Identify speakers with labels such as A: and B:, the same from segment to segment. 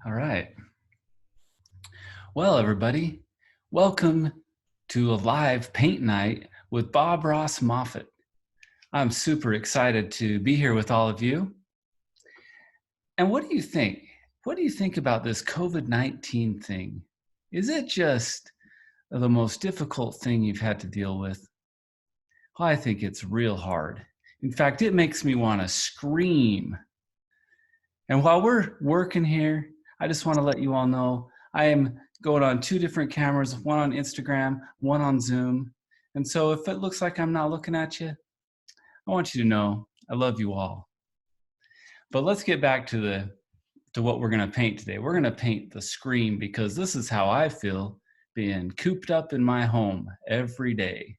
A: All right. Well, everybody, welcome to a live paint night with Ross Moffett. I'm super excited to be here with all of you. And what do you think? What do you think about this COVID-19 thing? Is it just the most difficult thing you've had to deal with? Well, I think it's real hard. In fact, it makes me want to scream. And while we're working here, I just want to let you all know I am going on 2 different cameras, one on Instagram, one on Zoom. And so if it looks like I'm not looking at you, I want you to know I love you all. But let's get back to what we're going to paint today. We're going to paint the scream because this is how I feel being cooped up in my home every day.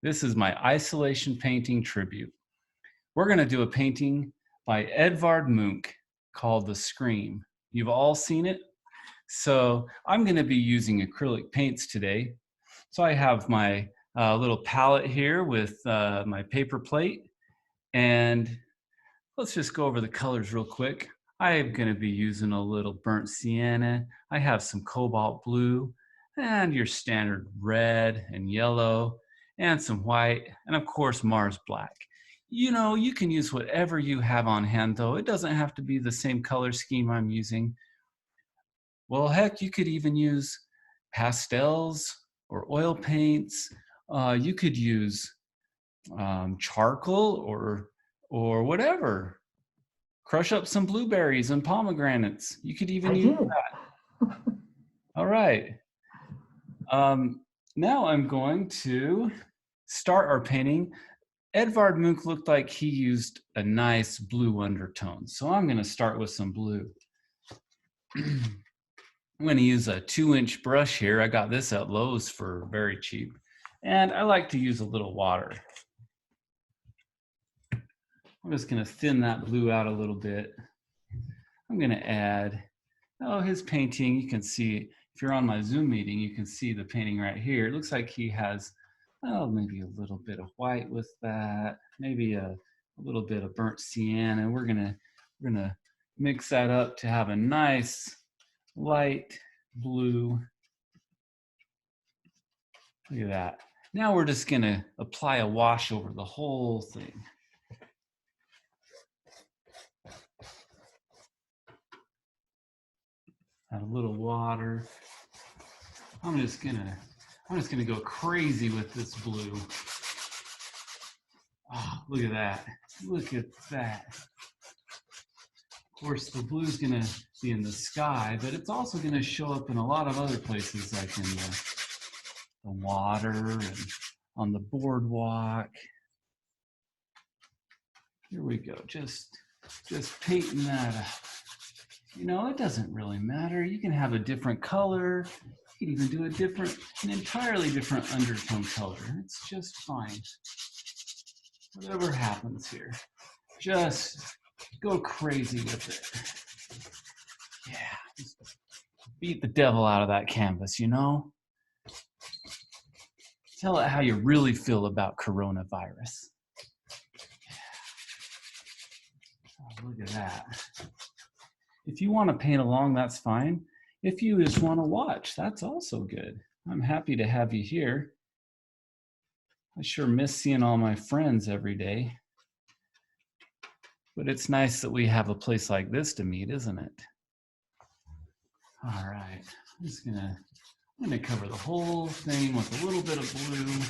A: This is my isolation painting tribute. We're going to do a painting by Edvard Much called The Scream. You've all seen it. So I'm going to be using acrylic paints today. So I have my little palette here with my paper plate. And let's just go over the colors real quick. I am going to be using a little burnt sienna. I have some cobalt blue and your standard red and yellow and some white and of course Mars black. You know, you can use whatever you have on hand though. It doesn't have to be the same color scheme I'm using. Well, heck, you could even use pastels or oil paints. You could use charcoal or whatever. Crush up some blueberries and pomegranates. You could even use that. All right. Now I'm going to start our painting. Edvard Much looked like he used a nice blue undertone. So I'm going to start with some blue. I'm going to use a 2-inch brush here. I got this at Lowe's for very cheap. And I like to use a little water. I'm just going to thin that blue out a little bit. I'm going to add, his painting. You can see, if you're on my Zoom meeting, you can see the painting right here. It looks like he has, maybe a little bit of white with that. Maybe a little bit of burnt sienna. We're gonna mix that up to have a nice light blue. Look at that. Now we're just gonna apply a wash over the whole thing. Add a little water. I'm just gonna go crazy with this blue. Oh, look at that. Look at that. Of course, the blue's gonna be in the sky, but it's also gonna show up in a lot of other places, like in the water and on the boardwalk. Here we go, just painting that up. You know, it doesn't really matter. You can have a different color. You can even do an entirely different undertone color. It's just fine. Whatever happens here, just go crazy with it. Yeah, just beat the devil out of that canvas, you know? Tell it how you really feel about coronavirus. Oh, look at that. If you want to paint along, that's fine. If you just want to watch, that's also good. I'm happy to have you here. I sure miss seeing all my friends every day. But it's nice that we have a place like this to meet, isn't it? All right, I'm gonna cover the whole thing with a little bit of blue.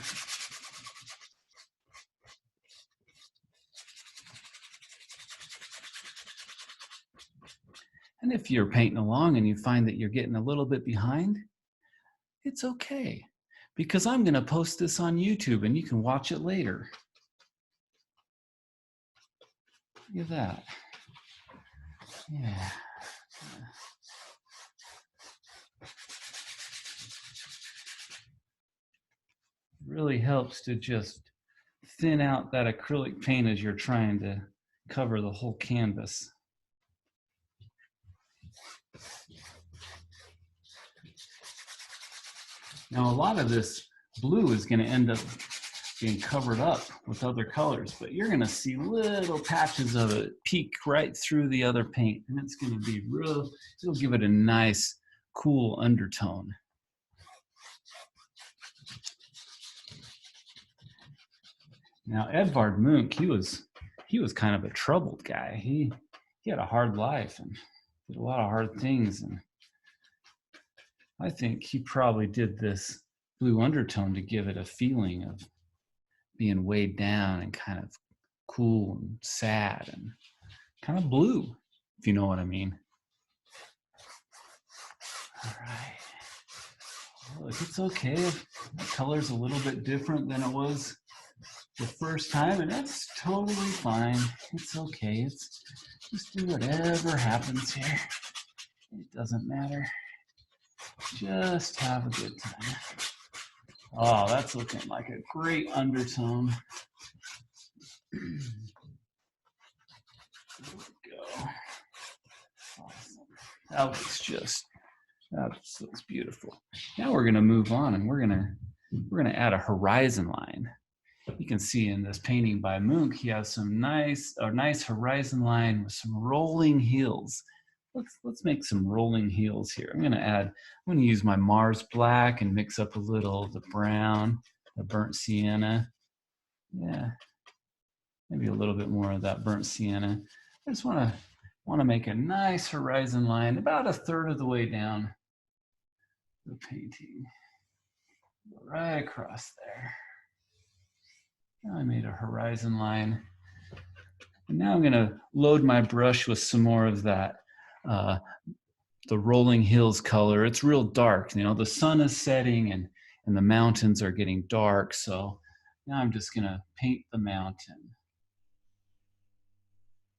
A: And if you're painting along and you find that you're getting a little bit behind, it's okay, because I'm gonna post this on YouTube and you can watch it later. Look at that. Yeah. It really helps to just thin out that acrylic paint as you're trying to cover the whole canvas. Now, a lot of this blue is going to end up being covered up with other colors, but you're gonna see little patches of it peek right through the other paint, and it's gonna be real, it'll give it a nice, cool undertone. Now, Edvard Munch, he was kind of a troubled guy. He had a hard life and did a lot of hard things, and I think he probably did this blue undertone to give it a feeling of being weighed down and kind of cool and sad and kind of blue, if you know what I mean. All right. Look, it's okay if the color's a little bit different than it was the first time, and that's totally fine. It's okay. It's just do whatever happens here. It doesn't matter. Just have a good time. Oh, that's looking like a great undertone. There we go. Awesome. That looks beautiful. Now we're gonna move on, and we're gonna add a horizon line. You can see in this painting by Munch, he has a nice horizon line with some rolling hills. Let's make some rolling hills here. I'm gonna use my Mars black and mix up a little of the brown, the burnt sienna. Yeah, maybe a little bit more of that burnt sienna. I just wanna make a nice horizon line about a third of the way down the painting. Right across there. Now I made a horizon line. And now I'm gonna load my brush with some more of that, the rolling hills color. It's real dark, you know, the sun is setting and the mountains are getting dark. So now I'm just gonna paint the mountain.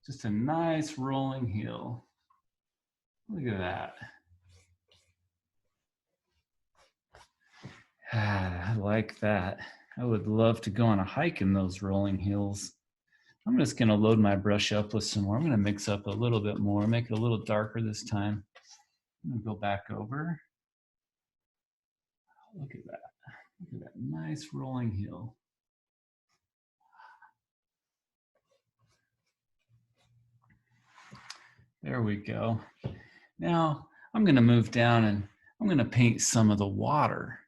A: Just a nice rolling hill. Look at that. I like that. I would love to go on a hike in those rolling hills. I'm just gonna load my brush up with some more. I'm gonna mix up a little bit more, make it a little darker this time. I'm gonna go back over. Look at that. Look at that nice rolling hill. There we go. Now I'm gonna move down and I'm gonna paint some of the water.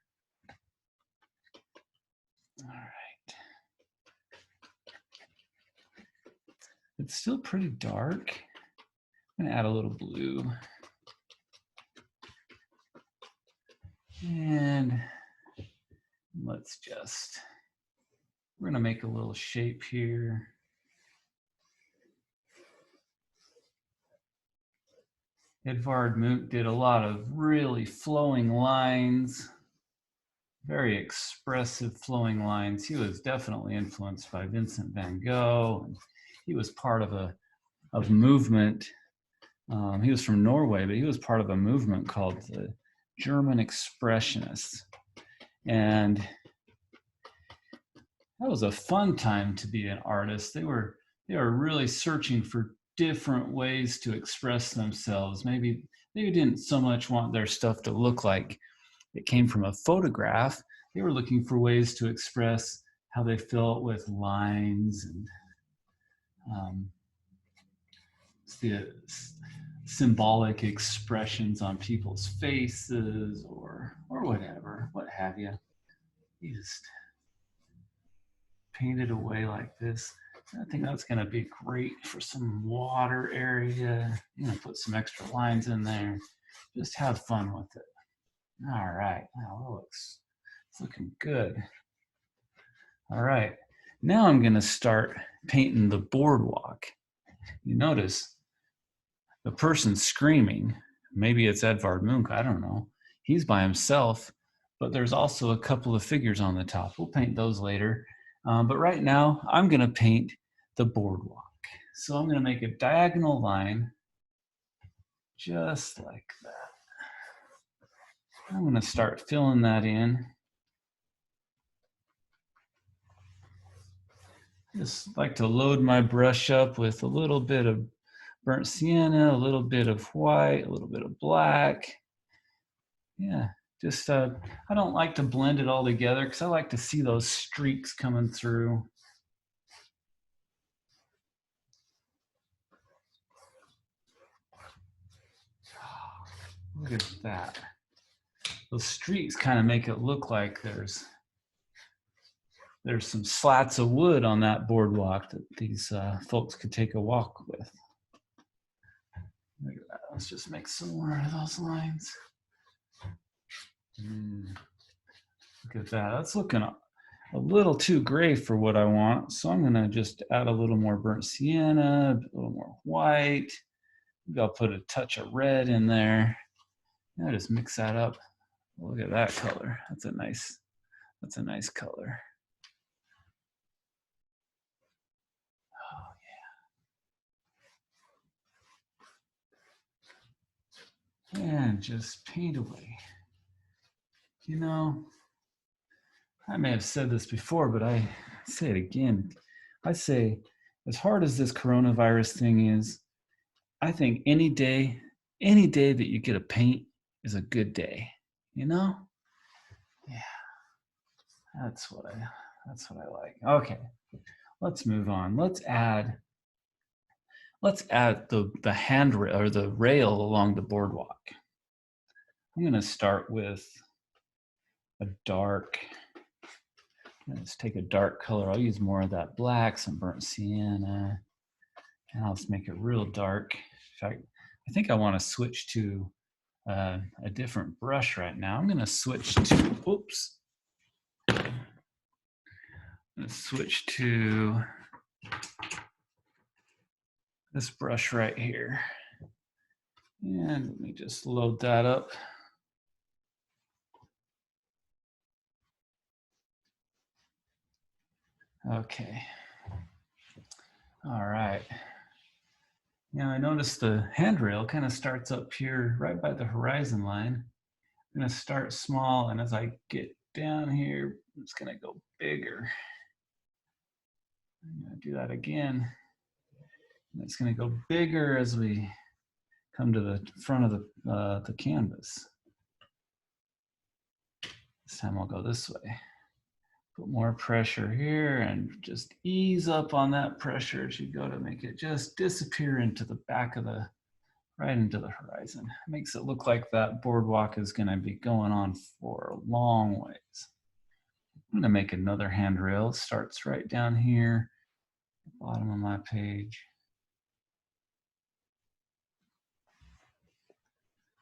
A: All right. It's still pretty dark. I'm gonna add a little blue. And we're gonna make a little shape here. Edvard Much did a lot of really flowing lines, very expressive flowing lines. He was definitely influenced by Vincent van Gogh. And he was part of a movement. He was from Norway, but he was part of a movement called the German Expressionists. And that was a fun time to be an artist. They were really searching for different ways to express themselves. Maybe they didn't so much want their stuff to look like it came from a photograph. They were looking for ways to express how they felt with lines and the symbolic expressions on people's faces or whatever, what have you. You just paint it away like this. I think that's going to be great for some water area. I'm going to put some extra lines in there. Just have fun with it. All right. Now it's looking good. All right. Now I'm going to start painting the boardwalk. You notice the person screaming. Maybe it's Edvard Much. I don't know. He's by himself, but there's also a couple of figures on the top. We'll paint those later. But right now, I'm going to paint the boardwalk. So I'm going to make a diagonal line just like that. I'm going to start filling that in. Just like to load my brush up with a little bit of burnt sienna, a little bit of white, a little bit of black. Yeah, Just, I don't like to blend it all together because I like to see those streaks coming through. Look at that. Those streaks kind of make it look like there's some slats of wood on that boardwalk that these folks could take a walk with. Look at that. Let's just make some more of those lines. Look at that. That's looking a little too gray for what I want. So I'm gonna just add a little more burnt sienna, a little more white. Maybe I'll put a touch of red in there. Now just mix that up. Look at that color. That's a nice color. Oh yeah. And just paint away. You know, I may have said this before, but I say it again. I say, as hard as this coronavirus thing is, I think any day that you get to paint is a good day, you know? Yeah, that's what I like. Okay, let's move on. Let's add the handrail or the rail along the boardwalk. I'm gonna start with a dark, let's take a dark color. I'll use more of that black, some burnt sienna, and I'll just make it real dark. In fact, I think I want to switch to a different brush right now. I'm going to switch to, oops. I'm going to switch to this brush right here. And let me just load that up. Okay. All right. Now I noticed the handrail kind of starts up here right by the horizon line. I'm going to start small, and as I get down here, it's going to go bigger. I'm going to do that again. And it's going to go bigger as we come to the front of the canvas. This time I'll go this way. Put more pressure here and just ease up on that pressure as you go to make it just disappear into the back of the, right into the horizon. It makes it look like that boardwalk is going to be going on for a long ways. I'm going to make another handrail. It starts right down here, bottom of my page.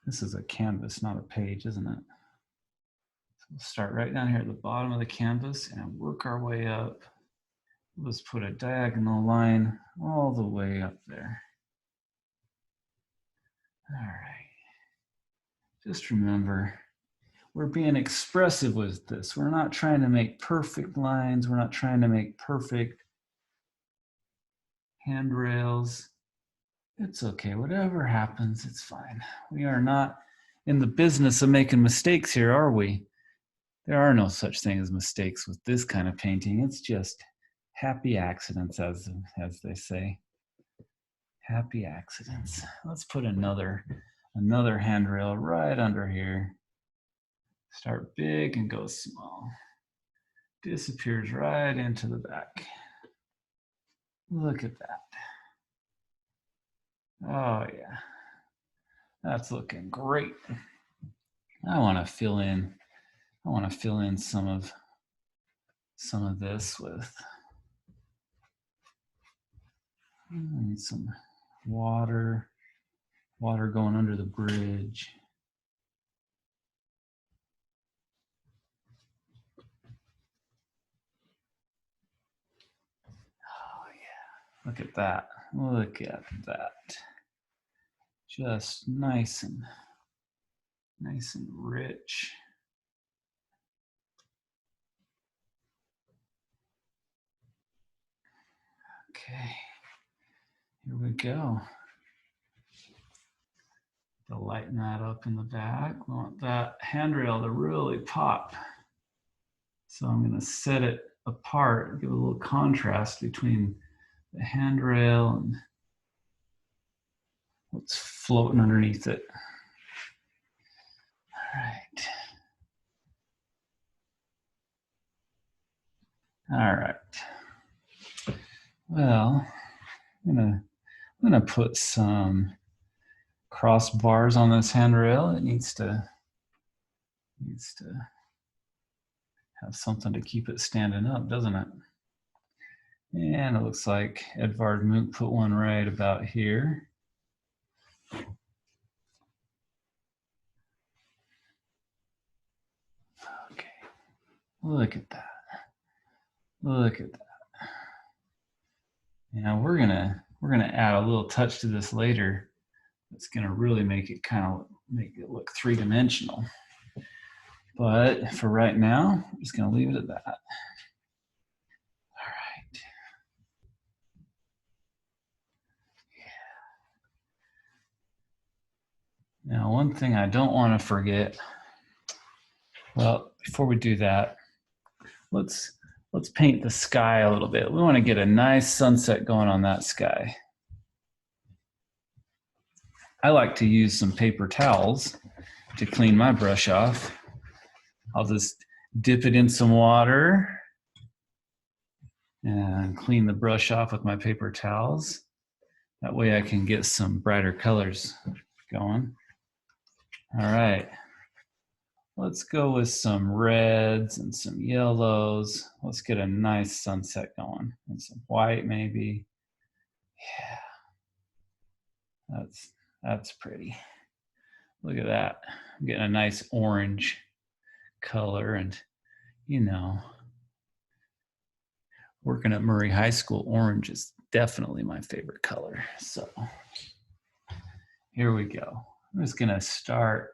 A: This is a canvas, not a page, isn't it? So we'll start right down here at the bottom of the canvas and work our way up. Let's put a diagonal line all the way up there. All right. Just remember, we're being expressive with this. We're not trying to make perfect lines. We're not trying to make perfect handrails. It's okay. Whatever happens, it's fine. We are not in the business of making mistakes here, are we? There are no such thing as mistakes with this kind of painting. It's just happy accidents, as they say. Happy accidents. Let's put another handrail right under here. Start big and go small. Disappears right into the back. Look at that. Oh yeah, that's looking great. I want to fill in some of this with, I need some water going under the bridge. Oh yeah, look at that. Look at that. Just nice and rich. Okay, here we go. To lighten that up in the back. We want that handrail to really pop. So I'm going to set it apart, give a little contrast between the handrail and what's floating underneath it. All right. All right. Well, I'm gonna put some crossbars on this handrail. It needs to have something to keep it standing up, doesn't it? And it looks like Edvard Much put one right about here. Okay, look at that. Look at that. Now we're gonna add a little touch to this later. It's gonna really make it make it look three-dimensional. But for right now, I'm just gonna leave it at that. All right. Yeah. Now, one thing I don't want to forget. Well, before we do that, let's paint the sky a little bit. We want to get a nice sunset going on that sky. I like to use some paper towels to clean my brush off. I'll just dip it in some water and clean the brush off with my paper towels. That way I can get some brighter colors going. All right. Let's go with some reds and some yellows. Let's get a nice sunset going. And some white maybe. Yeah. That's pretty. Look at that. I'm getting a nice orange color, and you know, working at Murray High School, orange is definitely my favorite color. So here we go. I'm just gonna start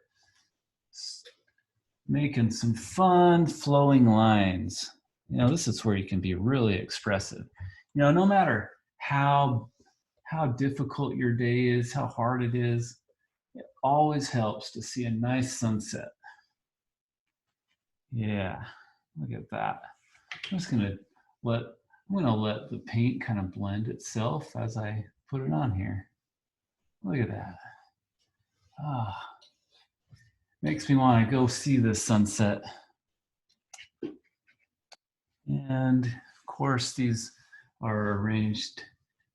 A: making some fun flowing lines. You know, this is where you can be really expressive. You know, no matter how difficult your day is, how hard it is, it always helps to see a nice sunset. Yeah, look at that. I'm gonna let the paint kind of blend itself as I put it on here. Look at that. Ah, makes me want to go see this sunset. And of course, these are arranged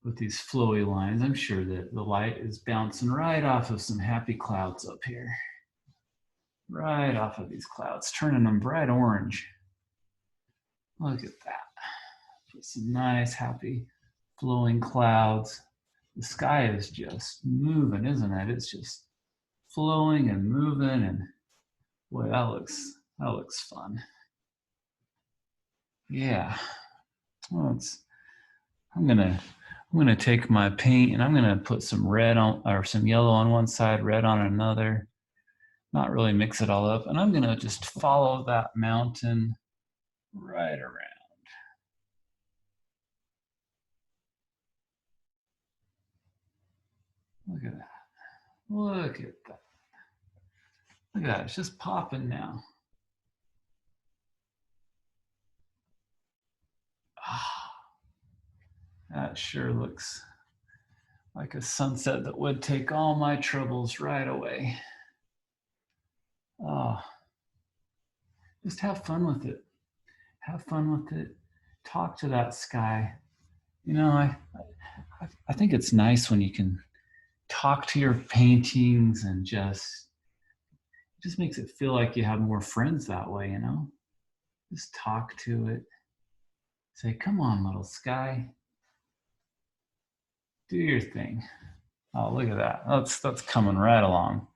A: with these flowy lines. I'm sure that the light is bouncing right off of some happy clouds up here. Right off of these clouds, turning them bright orange. Look at that. With some nice, happy, flowing clouds. The sky is just moving, isn't it? It's just flowing and moving, and boy, that looks fun. Yeah. Well, I'm gonna take my paint and I'm gonna put some red on, or some yellow on one side, red on another. Not really mix it all up, and I'm gonna just follow that mountain right around. Look at that. Look at that. Look at that. It's just popping now. Ah, that sure looks like a sunset that would take all my troubles right away. Oh, just have fun with it. Have fun with it. Talk to that sky. You know, I think it's nice when you can talk to your paintings and it just makes it feel like you have more friends that way, you know? Just talk to it. Say, come on, little sky. Do your thing. Oh, look at that. That's coming right along.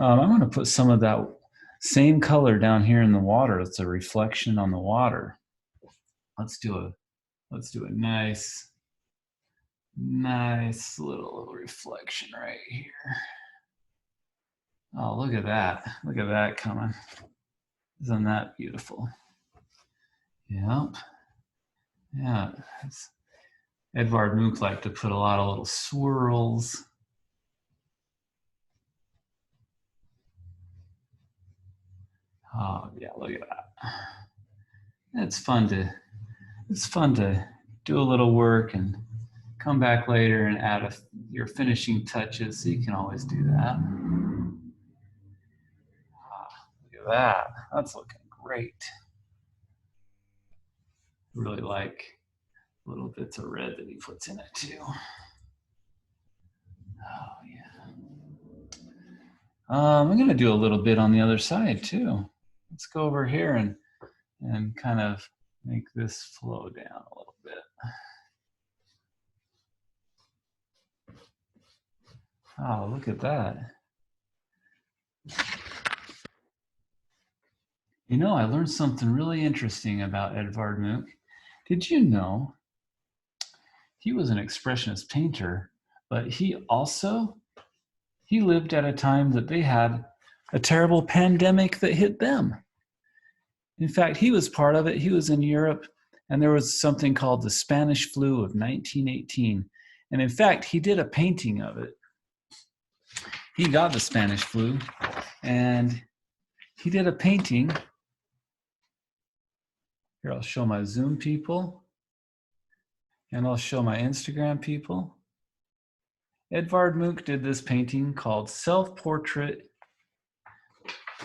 A: I'm going to put some of that same color down here in the water. It's a reflection on the water. Let's do a nice little reflection right here. Oh, look at that. Look at that coming. Isn't that beautiful? Yep. Yeah. Edvard Much liked to put a lot of little swirls. Oh, yeah, look at that. It's fun to do a little work and come back later and add your finishing touches. So you can always do that. Look at that. That's looking great. Really like little bits of red that he puts in it too. Oh yeah. I'm going to do a little bit on the other side too. Let's go over here and kind of make this flow down a little bit. Oh, look at that. You know, I learned something really interesting about Edvard Munch. Did you know he was an expressionist painter, but he lived at a time that they had a terrible pandemic that hit them. In fact, he was part of it. He was in Europe, and there was something called the Spanish flu of 1918. And in fact, he did a painting of it. He got the Spanish flu, and he did a painting. Here, I'll show my Zoom people, and I'll show my Instagram people. Edvard Munch did this painting called Self-Portrait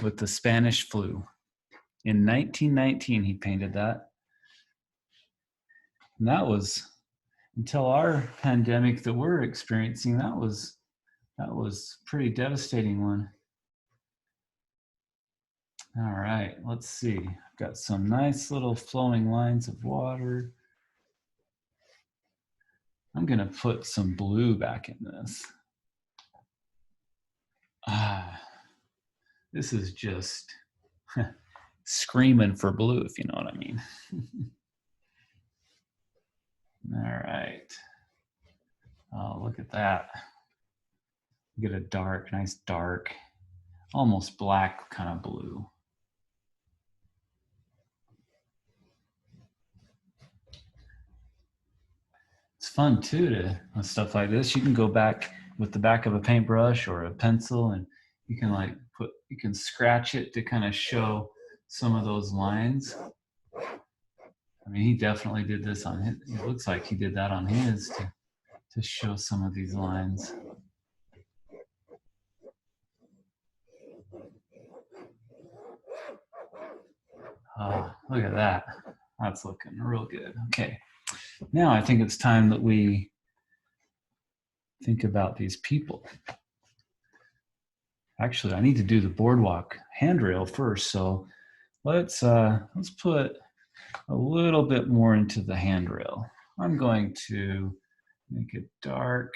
A: with the Spanish Flu. In 1919, he painted that. And that was, until our pandemic that we're experiencing, that was a pretty devastating one. All right, let's see. I've got some nice little flowing lines of water. I'm gonna put some blue back in this. This is just screaming for blue, if you know what I mean. All right. Oh, look at that. Get a dark, nice dark, almost black kind of blue. It's fun too to with stuff like this. You can go back with the back of a paintbrush or a pencil, and you can scratch it to kind of show some of those lines. I mean, he definitely did this on his. It looks like he did that on his to show some of these lines. Oh, look at that. That's looking real good. Okay. Now I think it's time that we think about these people. Actually, I need to do the boardwalk handrail first. So let's put a little bit more into the handrail. I'm going to make it dark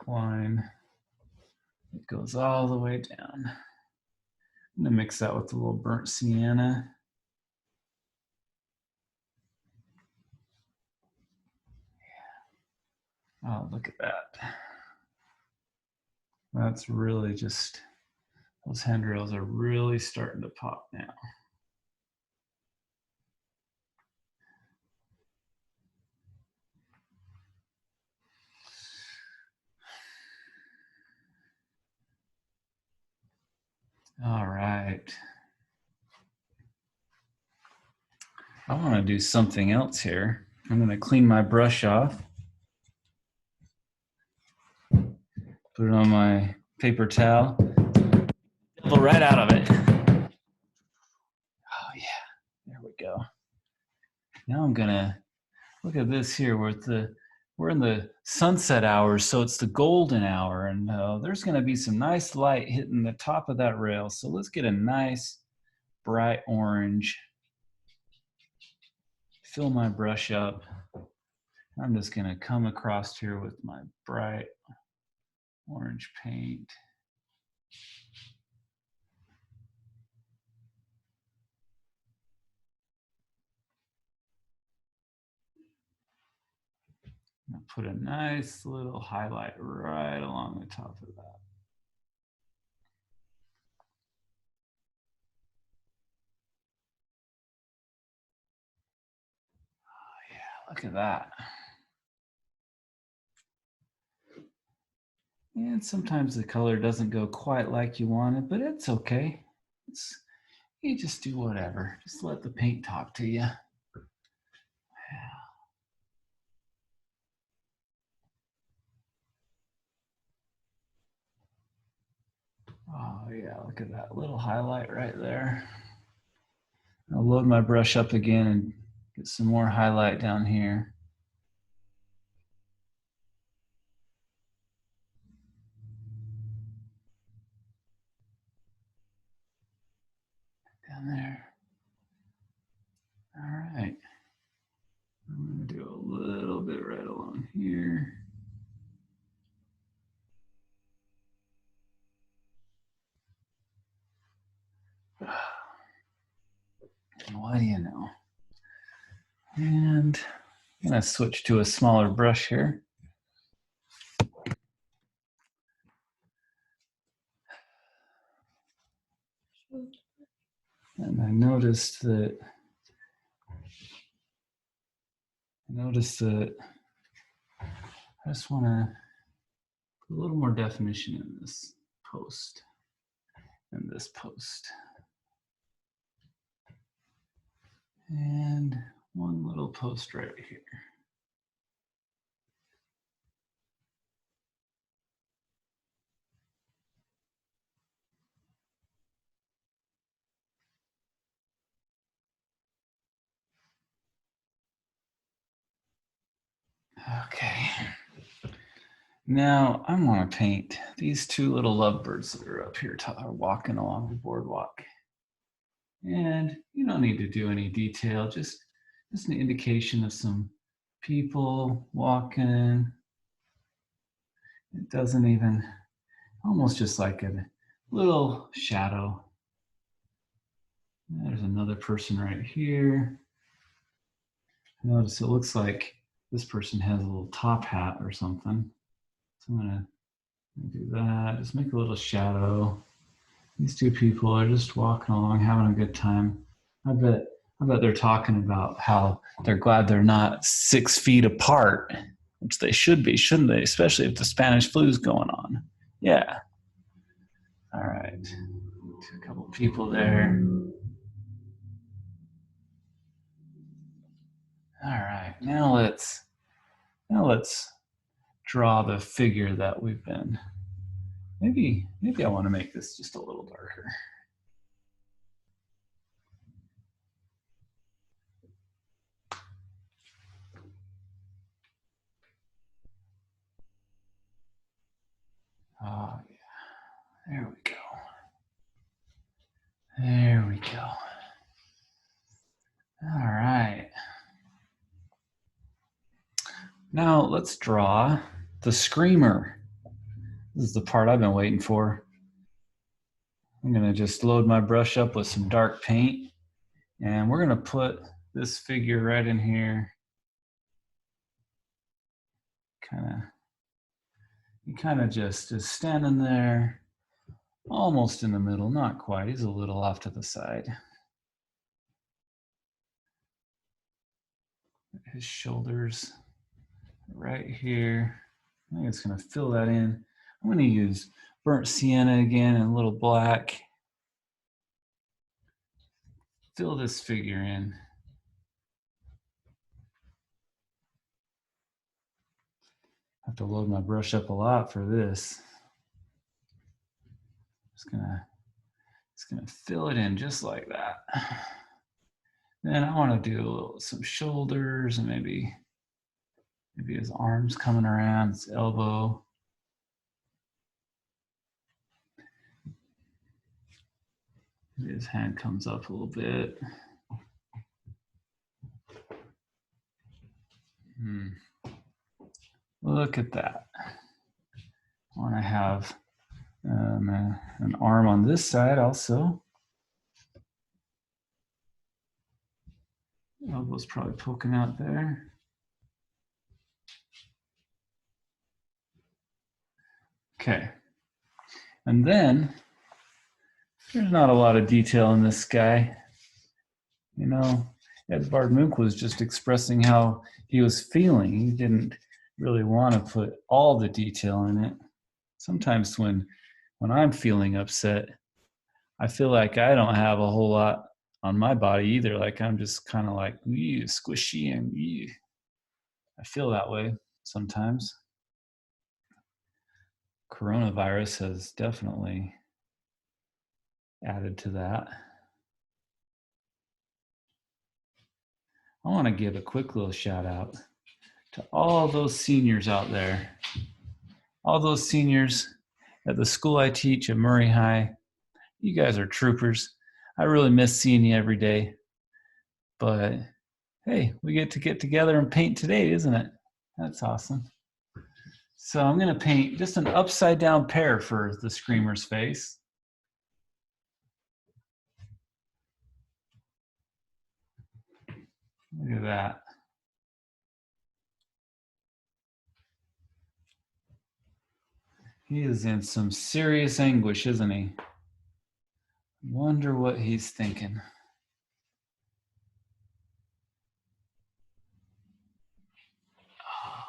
A: line. It goes all the way down. I'm gonna mix that with a little burnt sienna. Oh, look at that. That's really just, those handrails are really starting to pop now. All right. I want to do something else here. I'm going to clean my brush off. Put it on my paper towel. Pull right out of it. Oh yeah, there we go. Now I'm gonna look at this here. We're in the sunset hours, so it's the golden hour, and there's gonna be some nice light hitting the top of that rail. So let's get a nice bright orange. Fill my brush up. I'm just gonna come across here with my bright orange paint. I'll put a nice little highlight right along the top of that. Oh yeah, look at that. And sometimes the color doesn't go quite like you want it, but it's okay. You just do whatever. Just let the paint talk to you. Oh yeah, look at that little highlight right there. I'll load my brush up again and get some more highlight down here. Down there. All right. I'm going to do a little bit right along here. What do you know? And I'm going to switch to a smaller brush here. And I noticed that I just want to put a little more definition in this post and this post. And one little post right here. Okay. Now I want to paint these two little lovebirds that are up here walking along the boardwalk. And you don't need to do any detail, just an indication of some people walking. It doesn't even, almost just like a little shadow. There's another person right here. Notice it looks like this person has a little top hat or something. So I'm gonna do that, just make a little shadow. These two people are just walking along, having a good time. I bet they're talking about how they're glad they're not 6 feet apart, which they should be, shouldn't they? Especially if the Spanish flu is going on. Yeah. All right. A couple people there. All right. Now let's draw the figure that we've been. Maybe I want to make this just a little darker. Oh, yeah. There we go. There we go. All right. Now let's draw the screamer. This is the part I've been waiting for. I'm going to just load my brush up with some dark paint, and we're going to put this figure right in here. He kind of just is standing there, almost in the middle, not quite. He's a little off to the side. His shoulders right here. I think it's going to fill that in. I'm going to use burnt sienna again and a little black. Fill this figure in. I have to load my brush up a lot for this. Just gonna fill it in just like that. Then I want to do some shoulders and maybe his arms coming around, his elbow. Maybe his hand comes up a little bit. Look at that. I want to have an arm on this side also. Elbow's probably poking out there. Okay. And then there's not a lot of detail in this guy. You know, Edvard Much was just expressing how he was feeling. He didn't really want to put all the detail in it. Sometimes when I'm feeling upset, I feel like I don't have a whole lot on my body either. Like I'm just kind of like squishy and I feel that way sometimes. Coronavirus has definitely added to that. I want to give a quick little shout out to all those seniors out there, all those seniors at the school I teach at Murray High. You guys are troopers. I really miss seeing you every day. But hey, we get together and paint today, isn't it? That's awesome. So I'm going to paint just an upside down pear for the screamer's face. Look at that. He is in some serious anguish, isn't he? Wonder what he's thinking. Oh,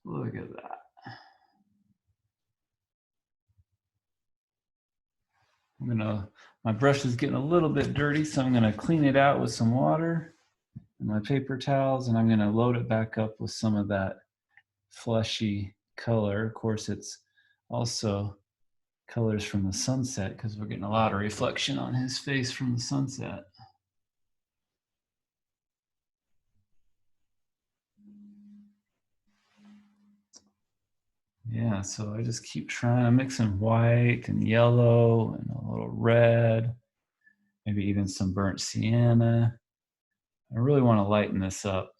A: look at that. My brush is getting a little bit dirty, so I'm gonna clean it out with some water and my paper towels, and I'm gonna load it back up with some of that fleshy color. Of course, it's also colors from the sunset because we're getting a lot of reflection on his face from the sunset. Yeah, so I just keep trying to mix in white and yellow and a little red, maybe even some burnt sienna. I really want to lighten this up.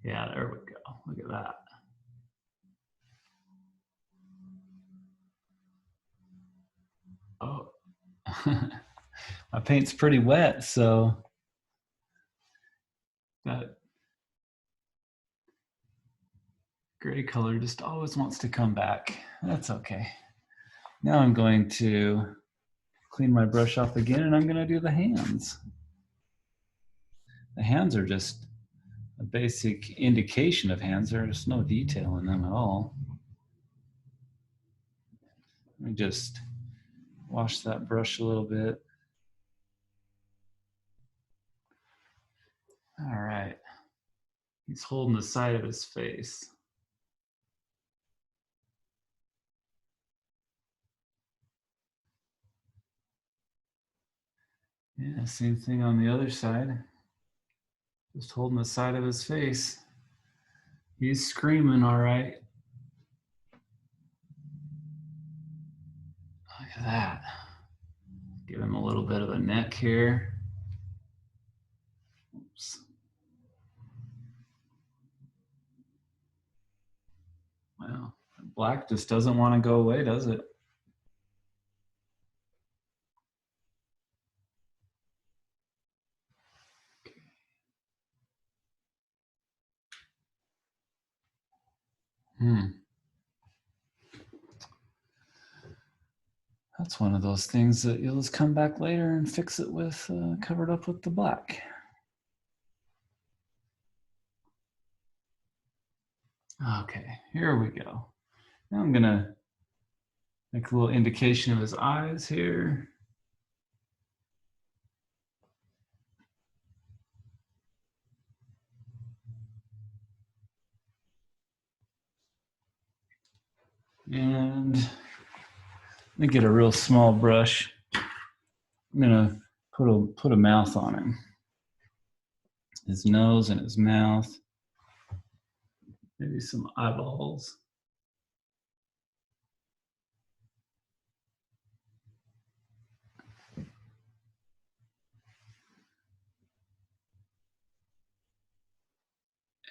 A: Yeah, there we go. Look at that. Oh, my paint's pretty wet, so that gray color just always wants to come back. That's okay. Now I'm going to clean my brush off again, and I'm going to do the hands. The hands are just a basic indication of hands. There's no detail in them at all. Let me just wash that brush a little bit. All right. He's holding the side of his face. Yeah, same thing on the other side. Just holding the side of his face. He's screaming, all right. Look at that. Give him a little bit of a neck here. Oops. Well, black just doesn't want to go away, does it? That's one of those things that you'll just come back later and fix it with covered up with the black. Okay, here we go. Now I'm gonna make a little indication of his eyes here. And let me get a real small brush. I'm gonna put a mouth on him. His nose and his mouth. Maybe some eyeballs.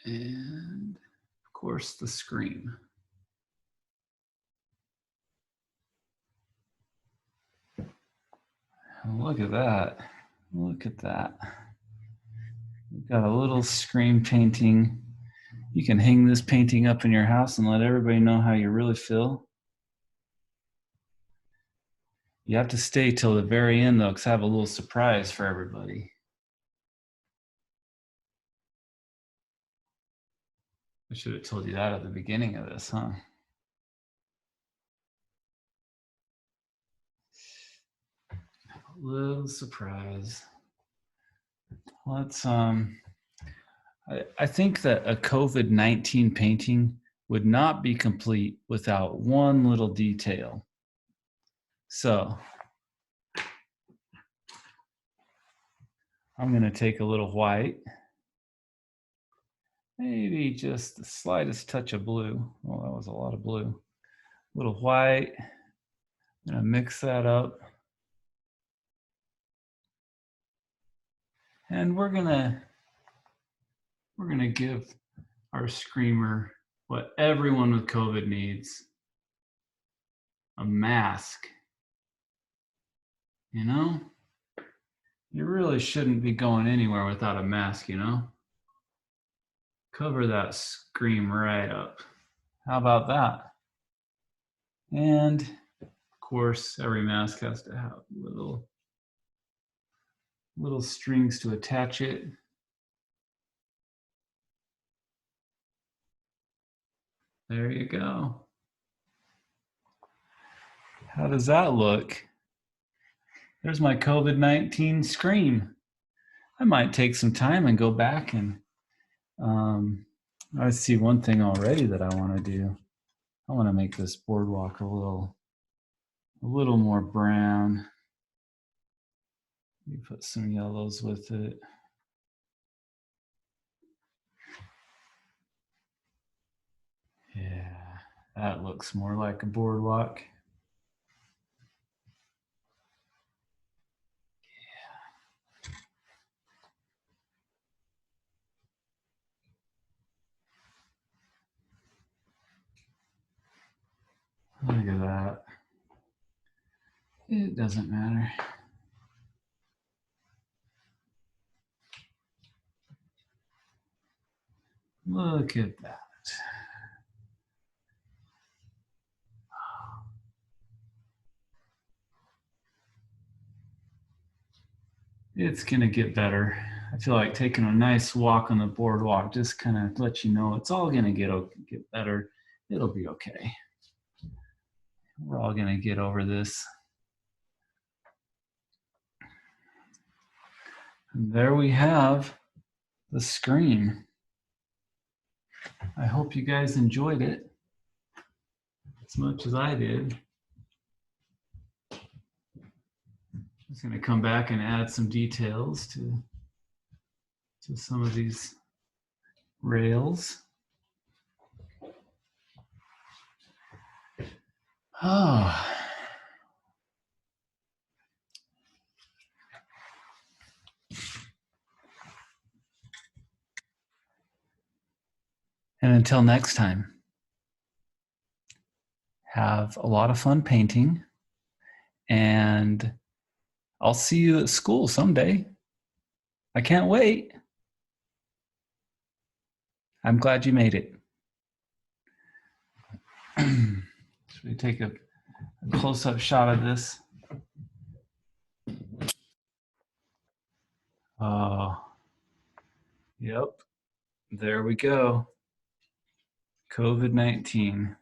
A: And of course the scream. Look at that. Look at that. We've got a little scream painting. You can hang this painting up in your house and let everybody know how you really feel. You have to stay till the very end, though, because I have a little surprise for everybody. I should have told you that at the beginning of this, huh? A little surprise. Let's, I think that a COVID-19 painting would not be complete without one little detail. So I'm going to take a little white, maybe just the slightest touch of blue. Oh, that was a lot of blue. A little white. I'm going to mix that up. And we're going to give our screamer what everyone with COVID needs: a mask. You know, you really shouldn't be going anywhere without a mask, you know? Cover that scream right up. How about that? And of course, every mask has to have little strings to attach it. There you go. How does that look? There's my COVID-19 scream. I might take some time and go back and I see one thing already that I want to do. I want to make this boardwalk a little more brown. Let me put some yellows with it. Yeah, that looks more like a boardwalk. Look at that. It doesn't matter. Look at that. It's gonna get better. I feel like taking a nice walk on the boardwalk just kind of lets you know it's all gonna get better. It'll be okay. We're all gonna get over this. And there we have the scream. I hope you guys enjoyed it as much as I did. I'm just going to come back and add some details to some of these rails. Oh. And until next time, have a lot of fun painting, and I'll see you at school someday. I can't wait. I'm glad you made it. Should we take a close-up shot of this? Oh, yep. There we go. COVID-19.